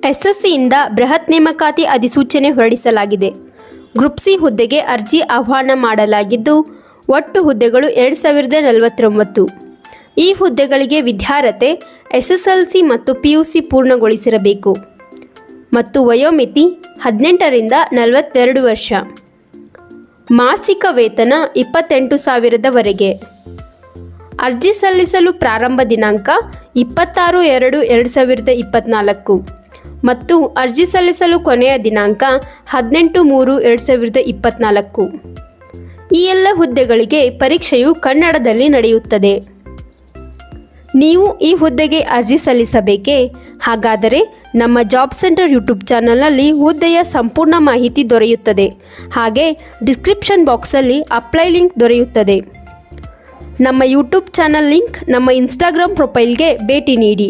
ಎಸ್ಎಸ್ಸಿಯಿಂದ ಬೃಹತ್ ನೇಮಕಾತಿ ಅಧಿಸೂಚನೆ ಹೊರಡಿಸಲಾಗಿದೆ. ಗ್ರೂಪ್ ಸಿ ಹುದ್ದೆಗೆ ಅರ್ಜಿ ಆಹ್ವಾನ ಮಾಡಲಾಗಿದ್ದು, ಒಟ್ಟು ಹುದ್ದೆಗಳು 2049. ಈ ಹುದ್ದೆಗಳಿಗೆ ವಿದ್ಯಾರ್ಹತೆ SSLC ಮತ್ತು PUC ಪೂರ್ಣಗೊಳಿಸಿರಬೇಕು ಮತ್ತು ವಯೋಮಿತಿ 18ರಿಂದ 42 ವರ್ಷ. ಮಾಸಿಕ ವೇತನ 28,000ವರೆಗೆ. ಅರ್ಜಿ ಸಲ್ಲಿಸಲು ಪ್ರಾರಂಭ ದಿನಾಂಕ 26/2/2024 ಮತ್ತು ಅರ್ಜಿ ಸಲ್ಲಿಸಲು ಕೊನೆಯ ದಿನಾಂಕ 18/3/2024. ಈ ಎಲ್ಲ ಹುದ್ದೆಗಳಿಗೆ ಪರೀಕ್ಷೆಯು ಕನ್ನಡದಲ್ಲಿ ನಡೆಯುತ್ತದೆ. ನೀವು ಈ ಹುದ್ದೆಗೆ ಅರ್ಜಿ ಸಲ್ಲಿಸಬೇಕೇ? ಹಾಗಾದರೆ ನಮ್ಮ ಜಾಬ್ ಸೆಂಟರ್ ಯೂಟ್ಯೂಬ್ ಚಾನಲ್ನಲ್ಲಿ ಹುದ್ದೆಯ ಸಂಪೂರ್ಣ ಮಾಹಿತಿ ದೊರೆಯುತ್ತದೆ. ಹಾಗೆ ಡಿಸ್ಕ್ರಿಪ್ಷನ್ ಬಾಕ್ಸಲ್ಲಿ ಅಪ್ಲೈ ಲಿಂಕ್ ದೊರೆಯುತ್ತದೆ. ನಮ್ಮ ಯೂಟ್ಯೂಬ್ ಚಾನಲ್ ಲಿಂಕ್ ನಮ್ಮ ಇನ್ಸ್ಟಾಗ್ರಾಮ್ ಪ್ರೊಫೈಲ್ಗೆ ಭೇಟಿ ನೀಡಿ.